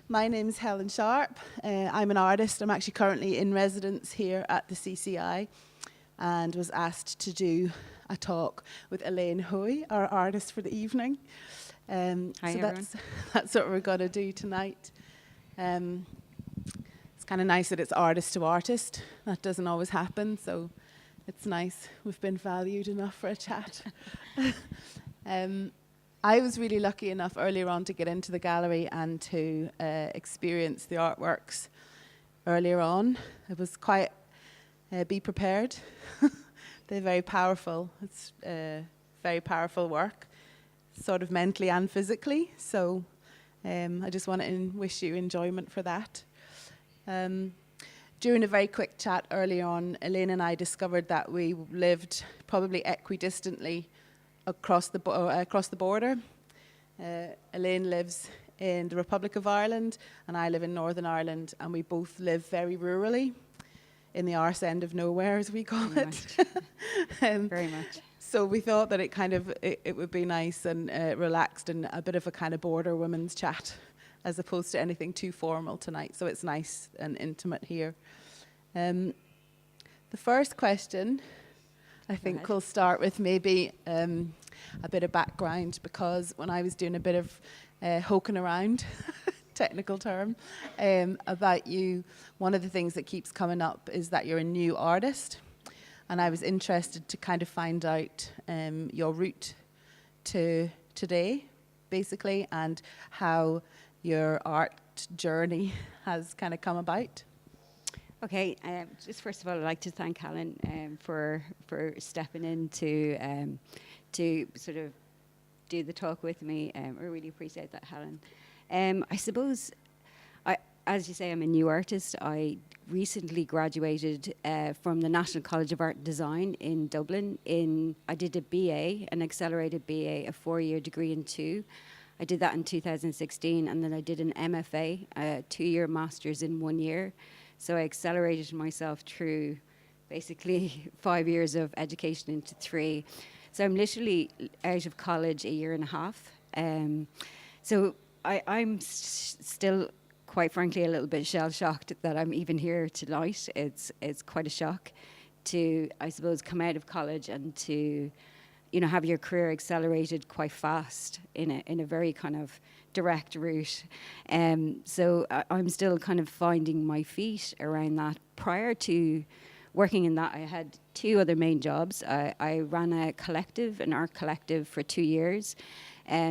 My name's Helen Sharp. I'm an artist. I'm actually currently in residence here at the CCI and was asked to do a talk with Elaine Hoey, our artist for the evening. Hi, so everyone. that's what we're going to do tonight. It's kind of nice that it's artist to artist. That doesn't always happen, so it's nice. We've been valued enough for a chat. I was really lucky enough earlier on to get into the gallery and to experience the artworks earlier on. It was quite, be prepared. They're very powerful. It's very powerful work, sort of mentally and physically. So I just want to wish you enjoyment for that. During a very quick chat earlier on, Elaine and I discovered that we lived probably equidistantly across the border. Elaine lives in the Republic of Ireland and I live in Northern Ireland, and we both live very rurally in the arse end of nowhere, as we call it. Very much. So we thought that it would be nice and relaxed and a bit of a kind of border women's chat as opposed to anything too formal tonight. So it's nice and intimate here. The first question, I think we'll start with maybe a bit of background, because when I was doing a bit of hoking around, technical term, about you, one of the things that keeps coming up is that you're a new artist. And I was interested to kind of find out your route to today, basically, and how your art journey has kind of come about. Okay, just first of all, I'd like to thank Helen for stepping in to sort of do the talk with me. I really appreciate that, Helen. I suppose, as you say, I'm a new artist. I recently graduated from the National College of Art and Design in Dublin. I did a BA, an accelerated BA, a 4-year degree in 2. I did that in 2016, and then I did an MFA, a 2-year master's in 1 year. So I accelerated myself through basically 5 years of education into 3. So I'm literally out of college a year and a half. So I'm still, quite frankly, a little bit shell-shocked that I'm even here tonight. It's quite a shock to, I suppose, come out of college and to, have your career accelerated quite fast in a very kind of direct route. So I'm still kind of finding my feet around that. Prior to working in that, I had 2 other main jobs. I ran an art collective for 2 years.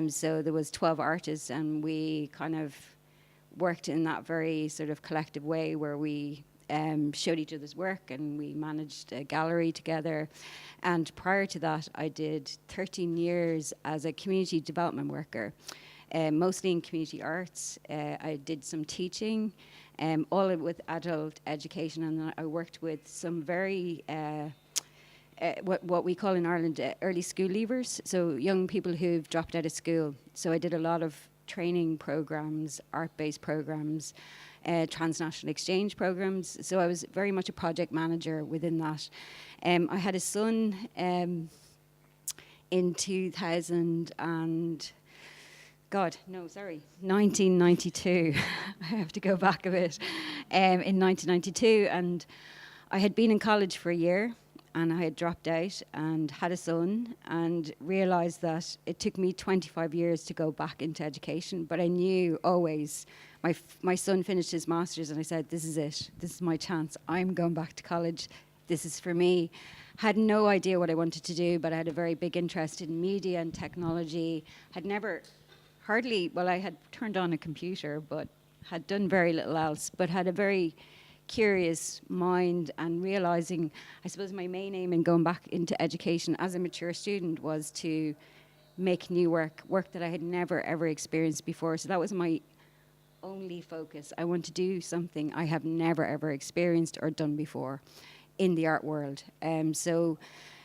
So there was 12 artists, and we kind of worked in that very sort of collective way where we showed each other's work and we managed a gallery together. And prior to that, I did 13 years as a community development worker, mostly in community arts. I did some teaching, all with adult education, and I worked with some very what we call in Ireland early school leavers, so young people who've dropped out of school. So I did a lot of training programs, art-based programs, transnational exchange programs. So I was very much a project manager within that. I had a son in 1992. I have to go back a bit. In 1992, and I had been in college for a year, and I had dropped out and had a son, and realised that it took me 25 years to go back into education. But I knew always, my son finished his master's, and I said, this is it. This is my chance. I'm going back to college. This is for me. Had no idea what I wanted to do, but I had a very big interest in media and technology. I had turned on a computer, but had done very little else, but had a very curious mind, and realizing, I suppose my main aim in going back into education as a mature student was to make new work that I had never ever experienced before. So that was my only focus. I want to do something I have never ever experienced or done before in the art world. So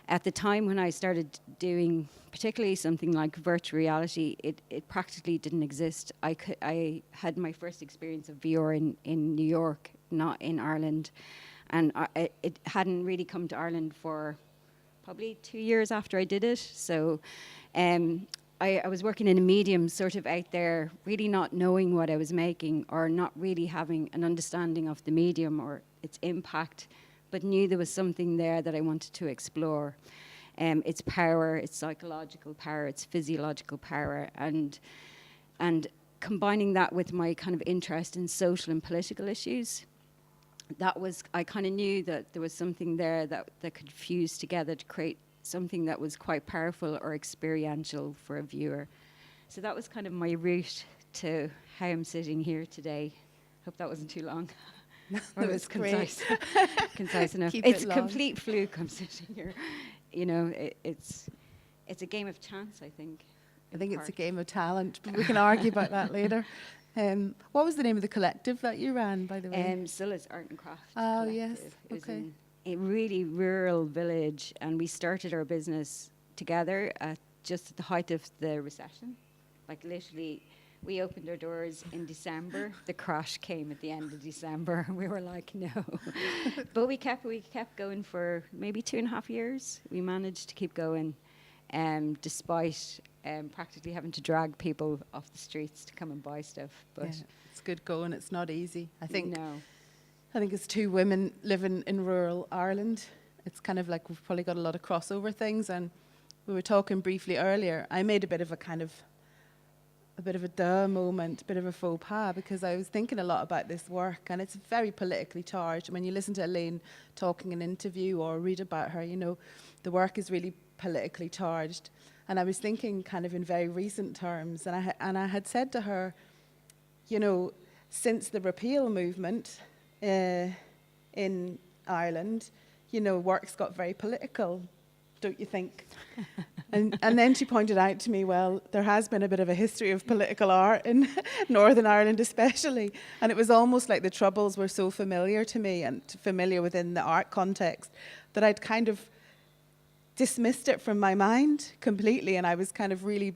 at the time when I started doing particularly something like virtual reality, it practically didn't exist. I had my first experience of VR in New York, not in Ireland. And it hadn't really come to Ireland for probably 2 years after I did it. So I was working in a medium sort of out there, really not knowing what I was making or not really having an understanding of the medium or its impact, but knew there was something there that I wanted to explore. Its power, its psychological power, its physiological power, and combining that with my kind of interest in social and political issues. I kind of knew that there was something there that could fuse together to create something that was quite powerful or experiential for a viewer. So that was kind of my route to how I'm sitting here today. Hope that wasn't too long. Or it was concise. Concise enough. It's a complete fluke. I'm sitting here. You know, it's a game of chance, I think. I think it's a game of talent, but we can argue about that later. What was the name of the collective that you ran, by the way? Scylla's Art and Craft Oh, Collective. yes. It was Okay. in a really rural village, and we started our business together at just at the height of the recession. Like literally, we opened our doors in December. The crash came at the end of December, and we were like, no. But we kept going for maybe 2.5 years. We managed to keep going, despite practically having to drag people off the streets to come and buy stuff. But Yeah, it's good going. It's not easy. I think no. as two women living in rural Ireland, it's kind of like we've probably got a lot of crossover things. And we were talking briefly earlier. I made a bit of a duh moment, a bit of a faux pas, because I was thinking a lot about this work, and it's very politically charged. When you listen to Elaine talking in an interview or read about her, you know, the work is really politically charged. And I was thinking kind of in very recent terms, and I had said to her, you know, since the repeal movement in Ireland, you know, work's got very political, don't you think? and then she pointed out to me, well, there has been a bit of a history of political art in Northern Ireland especially, and it was almost like the Troubles were so familiar to me and familiar within the art context that I'd kind of dismissed it from my mind completely, and I was kind of really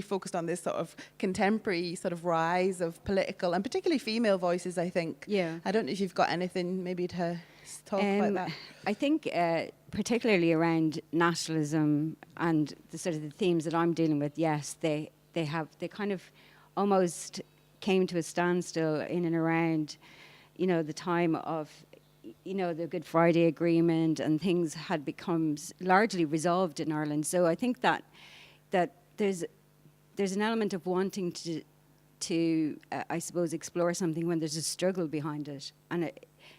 focused on this sort of contemporary sort of rise of political and particularly female voices, I think. Yeah. I don't know if you've got anything maybe to talk about that. I think particularly around nationalism and the sort of the themes that I'm dealing with, yes, they kind of almost came to a standstill in and around, you know, the time of, you know, the Good Friday Agreement, and things had become largely resolved in Ireland. So I think that there's an element of wanting to I suppose explore something when there's a struggle behind it, and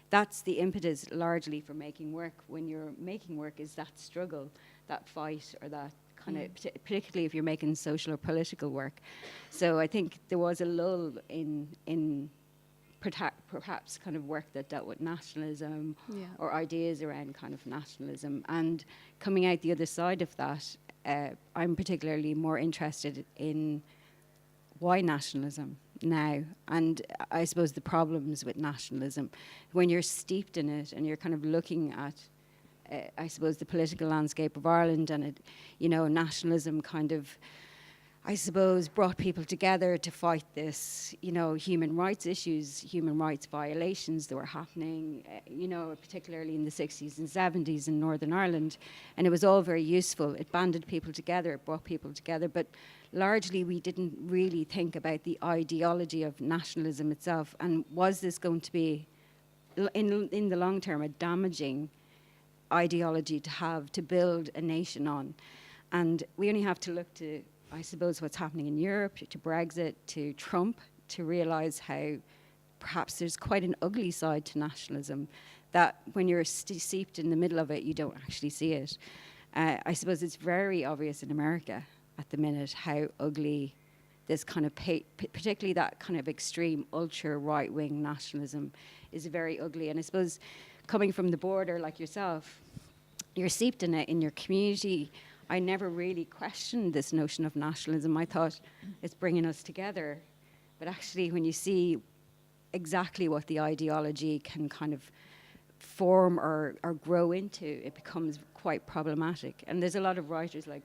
that's the impetus largely for making work. When you're making work, is that struggle, that fight, or that kind of particularly if you're making social or political work. So I think there was a lull in perhaps kind of work that dealt with nationalism or ideas around kind of nationalism. And coming out the other side of that, I'm particularly more interested in why nationalism now, and I suppose the problems with nationalism. When you're steeped in it and you're kind of looking at, I suppose, the political landscape of Ireland, and it, you know, nationalism kind of, I suppose, brought people together to fight this, you know, human rights issues, human rights violations that were happening, you know, particularly in the 60s and 70s in Northern Ireland. And it was all very useful. It banded people together, it brought people together. But largely, we didn't really think about the ideology of nationalism itself. And was this going to be, in the long term, a damaging ideology to have to build a nation on? And we only have to look to, I suppose, what's happening in Europe, to Brexit, to Trump, to realise how perhaps there's quite an ugly side to nationalism, that when you're steeped in the middle of it, you don't actually see it. I suppose it's very obvious in America at the minute how ugly this kind of, particularly that kind of extreme ultra right-wing nationalism is very ugly. And I suppose coming from the border like yourself, you're steeped in it in your community. I never really questioned this notion of nationalism. I thought it's bringing us together. But actually, when you see exactly what the ideology can kind of form or grow into, it becomes quite problematic. And there's a lot of writers, like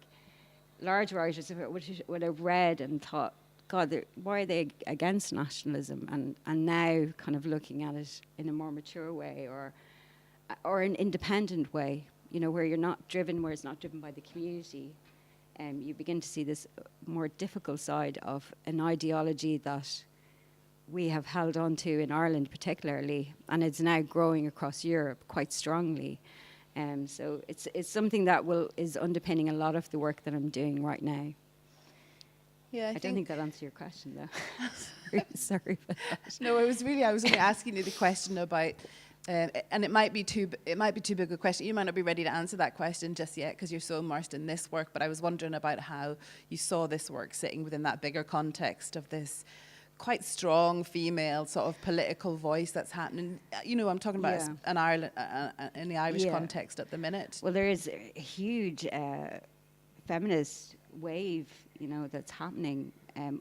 large writers, which would have read and thought, God, why are they against nationalism? And now kind of looking at it in a more mature way or an independent way, you know, where you're not driven, where it's not driven by the community. you begin to see this more difficult side of an ideology that we have held on to in Ireland particularly, and it's now growing across Europe quite strongly. So it's something that is underpinning a lot of the work that I'm doing right now. Yeah, I don't think that answered your question, though. Sorry for that. No, I was only asking you the question about, and it might be too big a question. You might not be ready to answer that question just yet because you're so immersed in this work. But I was wondering about how you saw this work sitting within that bigger context of this quite strong female sort of political voice that's happening. You know, I'm talking about an Ireland in the Irish context at the minute. Well, there is a huge feminist wave, you know, that's happening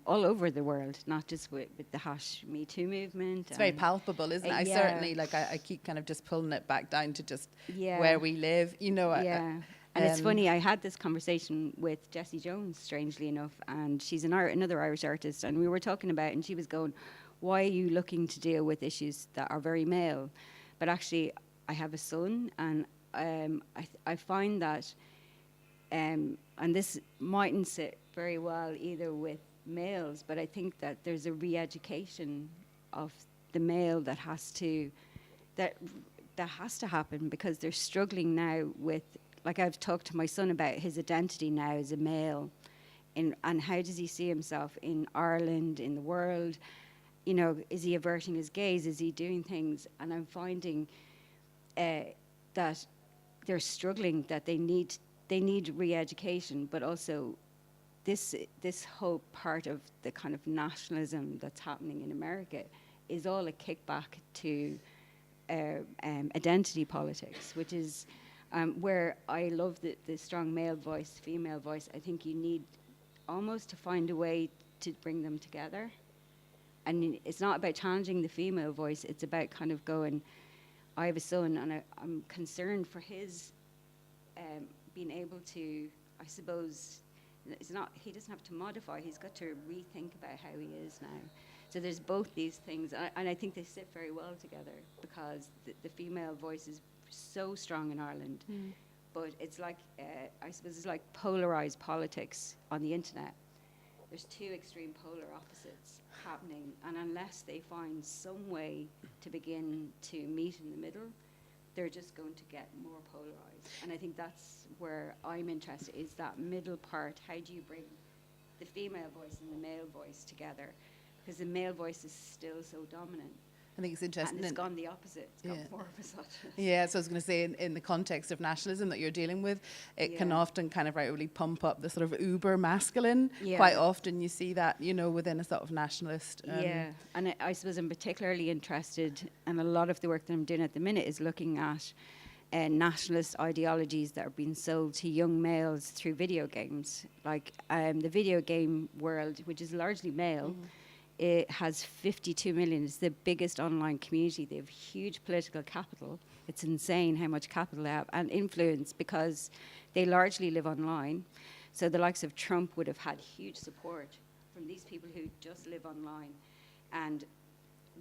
all over the world, not just with the #Me Too movement. It's very palpable, isn't it? I certainly, like, I keep kind of just pulling it back down to just where we live, you know. And it's funny, I had this conversation with Jessie Jones, strangely enough, and she's another Irish artist, and we were talking about, and she was going, why are you looking to deal with issues that are very male? But actually, I have a son, and I find that, and this mightn't sit very well either with males, but I think that there's a re-education of the male that has to happen, because they're struggling now with, like, I've talked to my son about his identity now as a male, and how does he see himself in Ireland, in the world? You know, is he averting his gaze? Is he doing things? And I'm finding that they're struggling, that they need re-education, but also this whole part of the kind of nationalism that's happening in America is all a kickback to identity politics, which is where I love the strong male voice, female voice. I think you need almost to find a way to bring them together. And it's not about challenging the female voice, it's about kind of going, I have a son and I'm concerned for his being able to, I suppose, he doesn't have to modify, he's got to rethink about how he is now. So there's both these things, and I think they sit very well together, because the female voice is so strong in Ireland, but it's like, I suppose it's like polarized politics on the internet. There's two extreme polar opposites happening, and unless they find some way to begin to meet in the middle, they're just going to get more polarized. And I think that's where I'm interested, is that middle part. How do you bring the female voice and the male voice together? Because the male voice is still so dominant. I think it's interesting. And it's gone the opposite. It's gone more misogynist. Yeah, so I was going to say, in the context of nationalism that you're dealing with, it can often kind of really pump up the sort of uber masculine. Quite often you see that, you know, within a sort of nationalist. And I suppose I'm particularly interested, and a lot of the work that I'm doing at the minute is looking at nationalist ideologies that are being sold to young males through video games. Like the video game world, which is largely male, it has 52 million. It's the biggest online community. They have huge political capital. It's insane how much capital they have, and influence, because they largely live online. So the likes of Trump would have had huge support from these people who just live online. And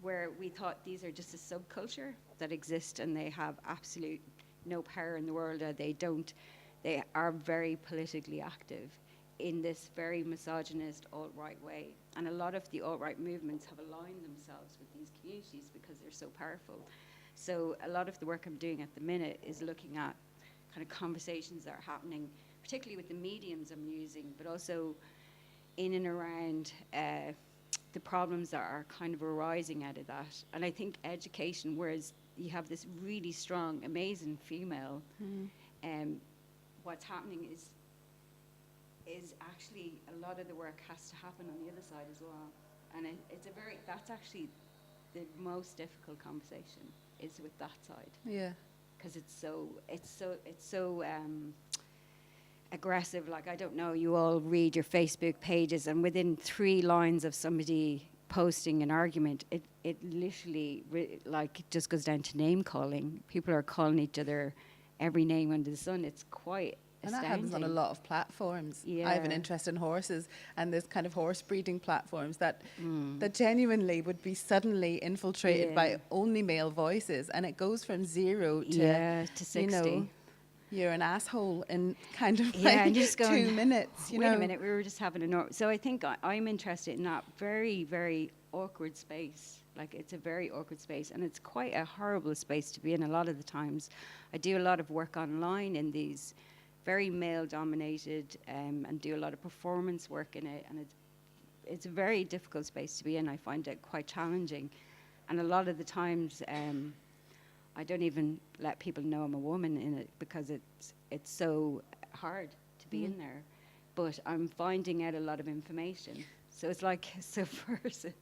where we thought these are just a subculture that exist and they have absolute no power in the world, they are very politically active in this very misogynist alt-right way. And a lot of the alt-right movements have aligned themselves with these communities because they're so powerful. So a lot of the work I'm doing at the minute is looking at kind of conversations that are happening, particularly with the mediums I'm using, but also in and around the problems that are kind of arising out of that. And I think education, whereas you have this really strong, amazing female, what's happening is actually a lot of the work has to happen on the other side as well. And that's actually the most difficult conversation, is with that side. Yeah. Because it's so aggressive. Like, I don't know, you all read your Facebook pages, and within 3 lines of somebody posting an argument, it literally just goes down to name calling. People are calling each other every name under the sun. It's quite and astounding. that happens on a lot of platforms. I have an interest in horses, and there's kind of horse breeding platforms that genuinely would be suddenly infiltrated by only male voices, and it goes from 0 to 60. You know, you're an asshole in kind of Yeah, like and just going, 2 minutes, you wait know. a minute, we were just having so I think I'm interested in that very, very awkward space. Like, it's a very awkward space, and it's quite a horrible space to be in a lot of the times. I do a lot of work online in these very male-dominated, and do a lot of performance work in it, and it's a very difficult space to be in. I find it quite challenging, and a lot of the times I don't even let people know I'm a woman in it because it's so hard to be in there. But I'm finding out a lot of information. So it's like subversive,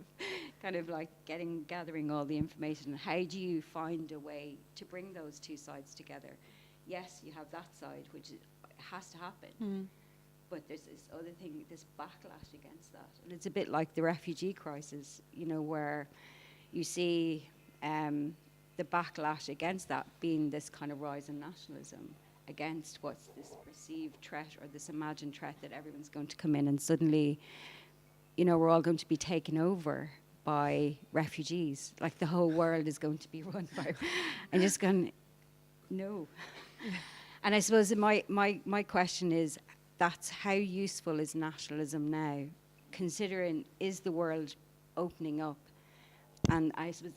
kind of like gathering all the information. How do you find a way to bring those two sides together? Yes, you have that side, which has to happen. But there's this other thing, this backlash against that. And it's a bit like the refugee crisis, you know, where you see the backlash against that being this kind of rise in nationalism against what's this perceived threat or this imagined threat that everyone's going to come in and suddenly, you know, we're all going to be taken over by refugees. Like, the whole world is going to be run by... I'm just going, no. And I suppose my question is, that's how useful is nationalism now, considering is the world opening up? And I suppose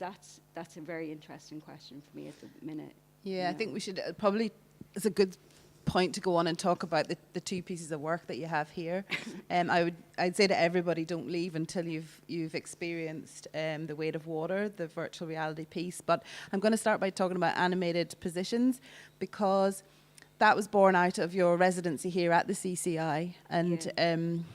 that's a very interesting question for me at the minute. Yeah, I think we should probably, it's a good point to go on and talk about the two pieces of work that you have here. I'd say to everybody, don't leave until you've experienced The Weight of Water, the virtual reality piece. But I'm going to start by talking about animated positions, because that was born out of your residency here at the CCI. And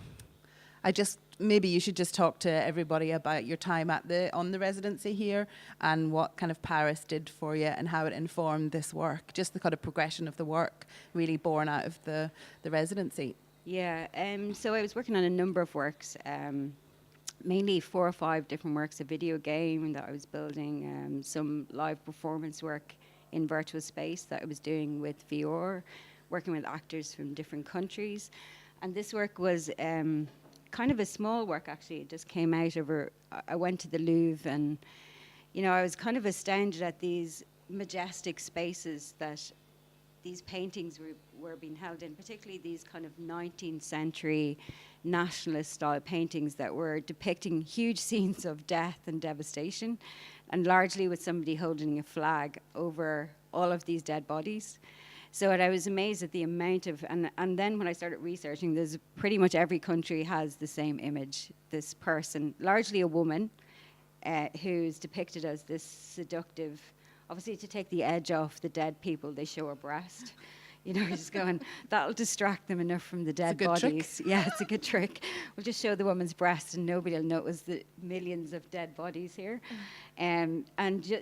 maybe you should just talk to everybody about your time on the residency here and what kind of Paris did for you and how it informed this work, just the kind of progression of the work really born out of the residency. Yeah, so I was working on a number of works, mainly 4 or 5 different works, a video game that I was building, some live performance work in virtual space that I was doing with VR, working with actors from different countries. And this work was kind of a small work, actually. It just came out over, I went to the Louvre, and, you know, I was kind of astounded at these majestic spaces that these paintings were being held in, particularly these kind of 19th century nationalist style paintings that were depicting huge scenes of death and devastation, and largely with somebody holding a flag over all of these dead bodies. So I was amazed at the amount of, and then when I started researching, there's pretty much every country has the same image. This person, largely a woman, who's depicted as this seductive, obviously to take the edge off the dead people, they show her breast. You know, just going, that'll distract them enough from the dead bodies. Trick. Yeah, it's a good trick. We'll just show the woman's breast and nobody will notice the millions of dead bodies here. And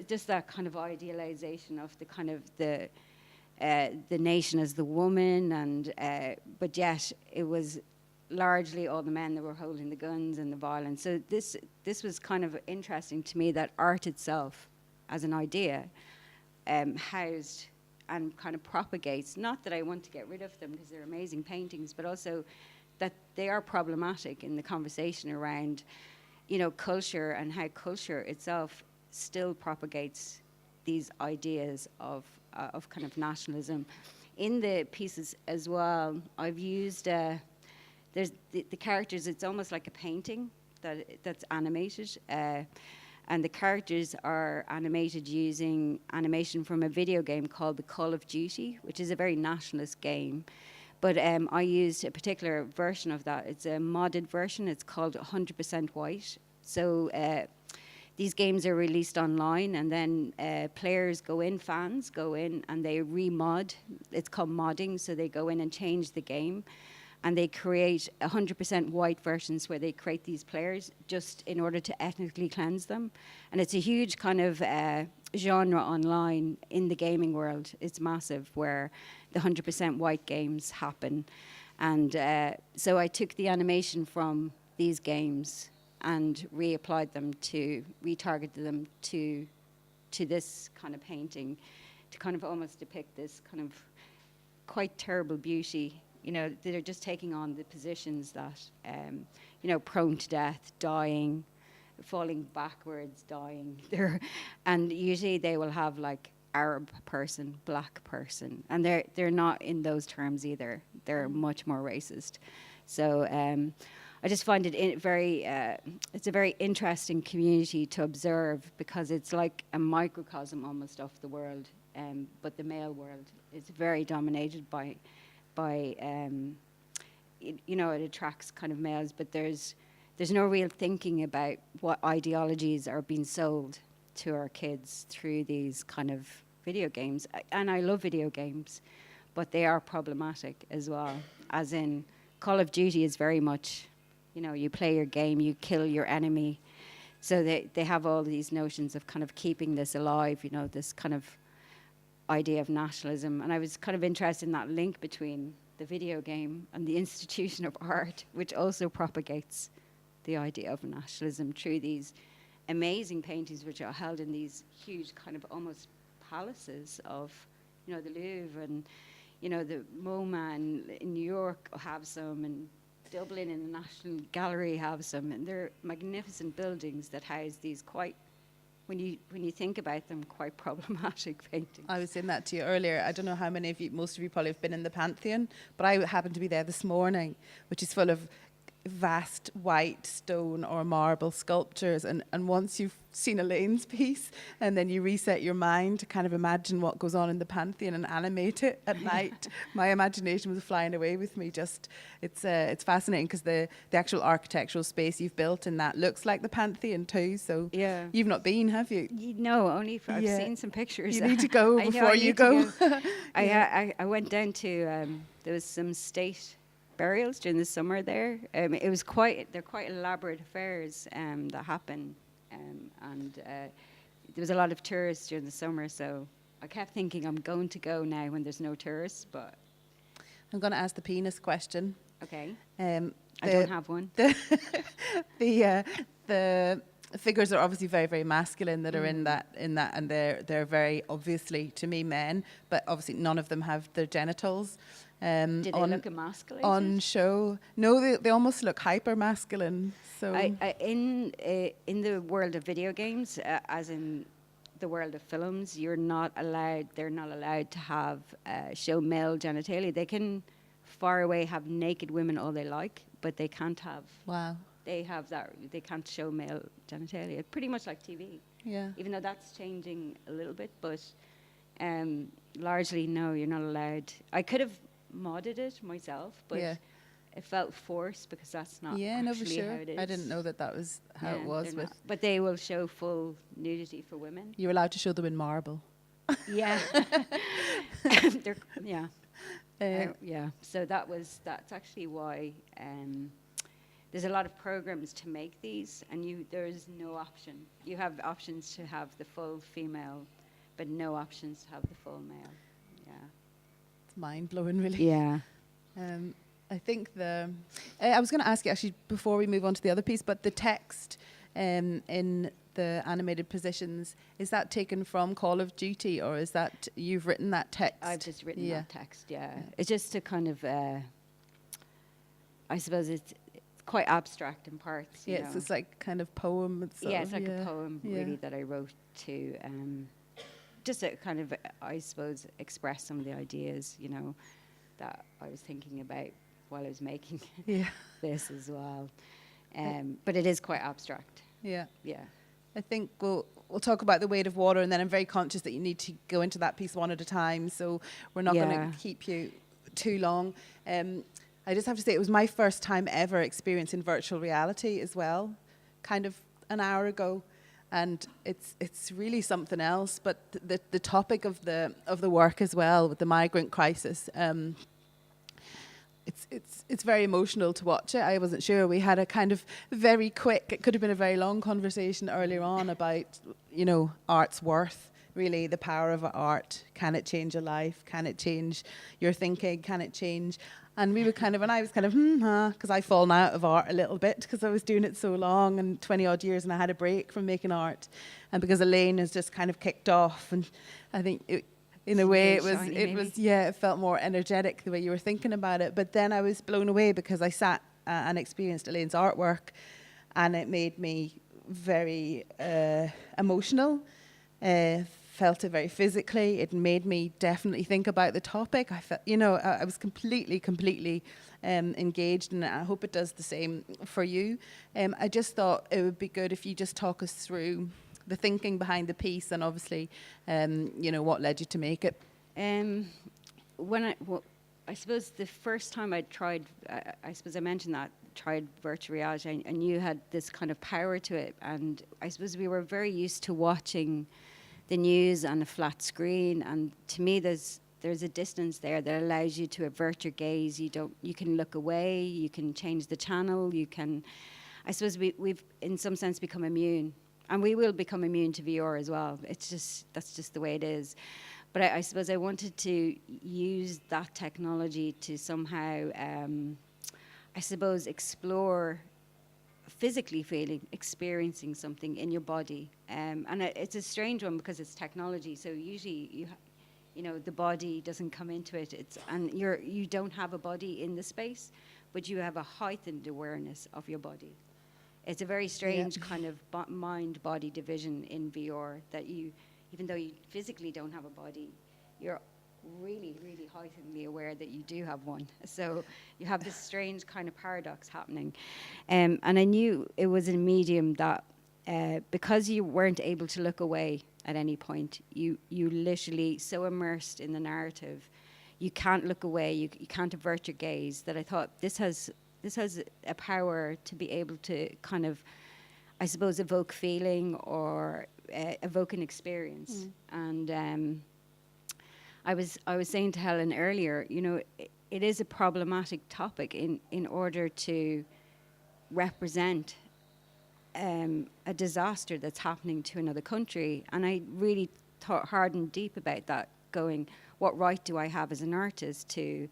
just that kind of idealization of the kind of the nation as the woman, and but yet it was largely all the men that were holding the guns and the violence. So this was kind of interesting to me, that art itself as an idea housed and kind of propagates, not that I want to get rid of them because they're amazing paintings, but also that they are problematic in the conversation around, you know, culture, and how culture itself still propagates these ideas of kind of nationalism. In the pieces as well, I've used, there's the characters, it's almost like a painting that's animated, and the characters are animated using animation from a video game called the Call of Duty, which is a very nationalist game. But I used a particular version of that. It's a modded version. It's called 100% White. So these games are released online, and then players go in, fans go in, and they remod. It's called modding, so they go in and change the game. And they create 100% white versions where they create these players just in order to ethnically cleanse them. And it's a huge kind of genre online in the gaming world. It's massive, where the 100% white games happen. And so I took the animation from these games and retargeted them to this kind of painting, to kind of almost depict this kind of quite terrible beauty. You know, they're just taking on the positions that, you know, prone to death, dying, falling backwards, dying. And usually they will have like Arab person, black person, and they're not in those terms either. They're much more racist. So I just find it it's a very interesting community to observe, because it's like a microcosm almost of the world, but the male world is very dominated by it attracts kind of males, but there's no real thinking about what ideologies are being sold to our kids through these kind of video games. And I love video games, but they are problematic as well. As in, Call of Duty is very much, you play your game, you kill your enemy. So they have all these notions of kind of keeping this alive, this kind of idea of nationalism. And I was kind of interested in that link between the video game and the institution of art, which also propagates the idea of nationalism through these amazing paintings which are held in these huge kind of almost palaces of, the Louvre, and, the MoMA in New York have some, and Dublin in the National Gallery have some, and they're magnificent buildings that house these quite, when you think about them, quite problematic paintings. I was saying that to you earlier. I don't know how many of you, most of you probably have been in the Pantheon, but I happened to be there this morning, which is full of vast white stone or marble sculptures, and once you've seen Elaine's piece and then you reset your mind to kind of imagine what goes on in the Pantheon and animate it at night, my imagination was flying away with me. It's fascinating, because the actual architectural space you've built in that looks like the Pantheon too. So yeah, you've not been, have you? No, only I've seen some pictures. You need to go before you go. I went down to there was some state burials during the summer there. It was they're quite elaborate affairs that happen, and there was a lot of tourists during the summer, so I kept thinking I'm going to go now when there's no tourists, but I'm going to ask the penis question. Okay. I don't have one. The figures are obviously very, very masculine that are in that, and they're very obviously, to me, men, but obviously none of them have their genitals. Do they look emasculated? On show? No, they almost look hyper masculine. So in the world of video games, as in the world of films, they're not allowed to have show male genitalia. They can far away have naked women all they like, but they can't have. Wow. They can't show male genitalia. Pretty much like TV. Yeah. Even though that's changing a little bit, but largely no, you're not allowed. I could have modded it myself, but it felt forced, because that's not actually how it is. I didn't know that was how it was. But they will show full nudity for women. You're allowed to show them in marble. Yeah. So that's actually why there's a lot of programs to make these, and there's no option. You have options to have the full female, but no options to have the full male. Yeah. It's mind-blowing, really. Yeah. I think I was going to ask you actually before we move on to the other piece, but the text in the animated positions, is that taken from Call of Duty, or is that you've written that text? I've just written that text, yeah. It's just to kind of, I suppose it's quite abstract in parts. Yeah, it's like kind of poem. It's like a poem really that I wrote to just to kind of, I suppose, express some of the ideas, that I was thinking about while I was making this as well. But it is quite abstract. Yeah. Yeah. I think we'll talk about the weight of water, and then I'm very conscious that you need to go into that piece one at a time, so we're not going to keep you too long. I just have to say it was my first time ever experiencing virtual reality as well, kind of an hour ago, and it's really something else. But the topic of the work as well, with the migrant crisis, it's very emotional to watch it. I wasn't sure. We had a kind of very quick, it could have been a very long conversation earlier on about, art's worth, really the power of art. Can it change a life? Can it change your thinking? Can it change? And we were and I was because I've fallen out of art a little bit because I was doing it so long and 20 odd years, and I had a break from making art. And because Elaine has just kind of kicked off, and I think in a way it felt more energetic the way you were thinking about it. But then I was blown away because I sat and experienced Elaine's artwork, and it made me very emotional, felt it very physically. It made me definitely think about the topic. I felt, I was completely engaged, and I hope it does the same for you. I just thought it would be good if you just talk us through the thinking behind the piece, and obviously, what led you to make it. I suppose the first time I tried, I suppose I mentioned that, tried virtual reality, I knew had this kind of power to it. And I suppose we were very used to watching the news on a flat screen. And to me, there's a distance there that allows you to avert your gaze. You can look away, you can change the channel, I suppose we've in some sense become immune. And we will become immune to VR as well. That's just the way it is. But I suppose I wanted to use that technology to somehow, explore physically experiencing something in your body. And it's a strange one because it's technology. So usually the body doesn't come into it. And you don't have a body in the space, but you have a heightened awareness of your body. It's a very strange kind of mind-body division in VR that even though you physically don't have a body, you're really, really heightenedly aware that you do have one. So you have this strange kind of paradox happening. And I knew it was a medium that, because you weren't able to look away at any point, you literally so immersed in the narrative, you can't look away, you can't avert your gaze, that I thought this has a power to be able to kind of, I suppose, evoke feeling or evoke an experience. And I was saying to Helen earlier, it is a problematic topic in order to represent a disaster that's happening to another country. And I really thought hard and deep about that, going, what right do I have as an artist to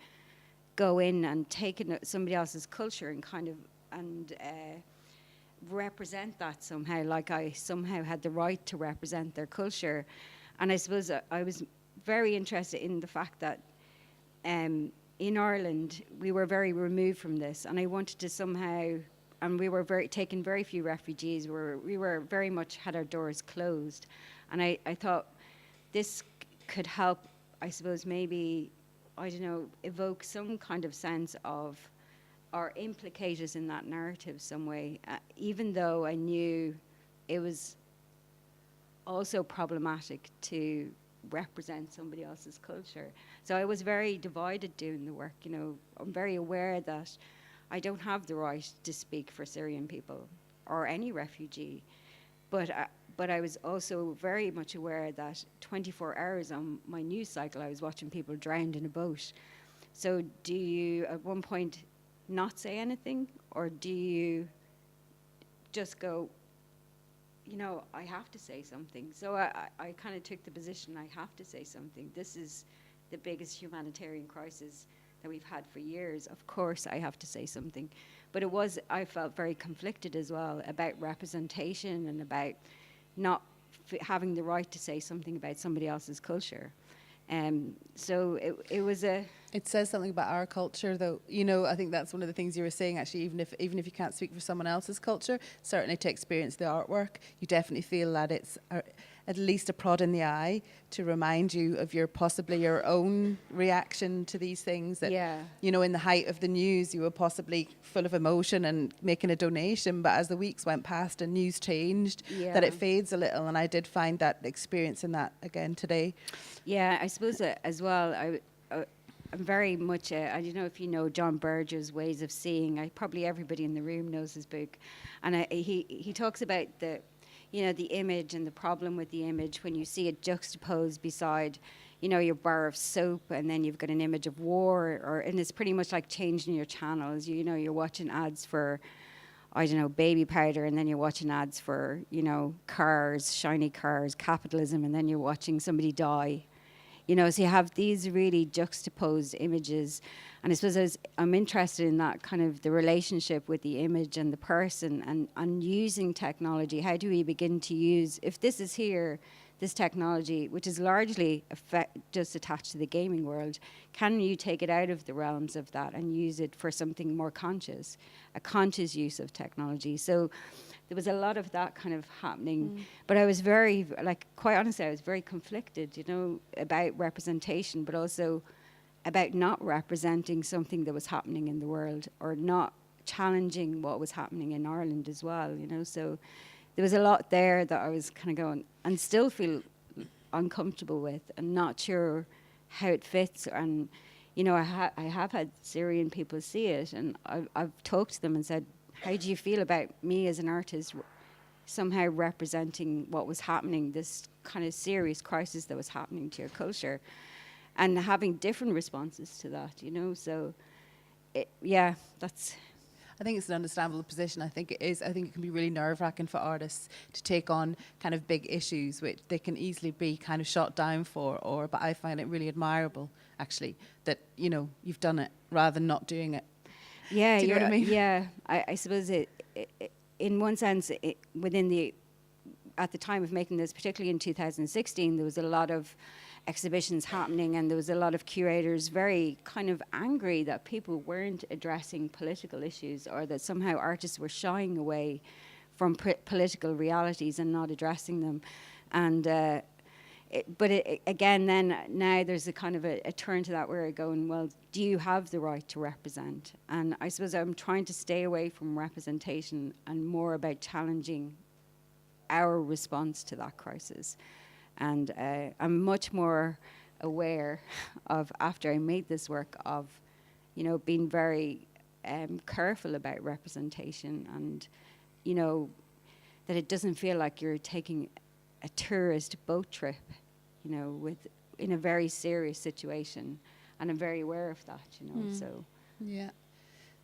go in and take somebody else's culture and kind of represent that somehow, like I somehow had the right to represent their culture. And I suppose I was very interested in the fact that in Ireland we were very removed from this, and I wanted to somehow, and we were taking very few refugees, we were very much had our doors closed, and I thought this could help, I suppose, maybe, I don't know, evoke some kind of sense of, or implicate us in that narrative some way, even though I knew it was also problematic to represent somebody else's culture. So I was very divided doing the work. I'm very aware that I don't have the right to speak for Syrian people or any refugee, but I was also very much aware that 24 hours on my news cycle, I was watching people drowned in a boat. So do you, at one point, not say anything, or do you just go, I have to say something? So I kind of took the position, I have to say something. This is the biggest humanitarian crisis that we've had for years. Of course I have to say something. But I felt very conflicted as well about representation and about not having the right to say something about somebody else's culture. So it was It says something about our culture, though. I think that's one of the things you were saying, actually. Even if you can't speak for someone else's culture, certainly to experience the artwork, you definitely feel that it's at least a prod in the eye to remind you of possibly your own reaction to these things. That, in the height of the news, you were possibly full of emotion and making a donation, but as the weeks went past and news changed, that it fades a little. And I did find that experience in that again today. Yeah, I suppose as well, I'm very much, I don't know if you know John Berger's Ways of Seeing. Probably everybody in the room knows his book. And he talks about the image and the problem with the image when you see it juxtaposed beside, your bar of soap, and then you've got an image of war, and it's pretty much like changing your channels. You're watching ads for, I don't know, baby powder, and then you're watching ads for, cars, shiny cars, capitalism, and then you're watching somebody die. So you have these really juxtaposed images. And I suppose I'm interested in that kind of the relationship with the image and the person and using technology. How do we begin to use, if this is here, this technology, which is largely just attached to the gaming world, can you take it out of the realms of that and use it for something more conscious, a conscious use of technology? So there was a lot of that kind of happening. But I was very, like, quite honestly, I was very conflicted, you know, about representation, but also about not representing something that was happening in the world, or not challenging what was happening in Ireland as well, you know. So there was a lot there that I was kind of going, and still feel uncomfortable with, and not sure how it fits. And, you know, I have had Syrian people see it, and I've talked to them and said, how do you feel about me as an artist somehow representing what was happening, this kind of serious crisis that was happening to your culture, and having different responses to that, you know? So, yeah, that's... I think it's an understandable position. I think it is. I think it can be really nerve-wracking for artists to take on kind of big issues, which they can easily be kind of shot down for. But I find it really admirable, actually, that, you know, you've done it rather than not doing it. Yeah, do you know what I mean? Yeah, I suppose it, in one sense, at the time of making this, particularly in 2016, there was a lot of exhibitions happening, and there was a lot of curators very kind of angry that people weren't addressing political issues, or that somehow artists were shying away from political realities and not addressing them. And again, then now there's a kind of a turn to that, where we're going, well, do you have the right to represent? And I suppose I'm trying to stay away from representation and more about challenging our response to that crisis. And I'm much more aware of, after I made this work, of, you know, being very careful about representation, and, you know, that it doesn't feel like you're taking a tourist boat trip, you know, in a very serious situation. And I'm very aware of that, you know, so. Yeah.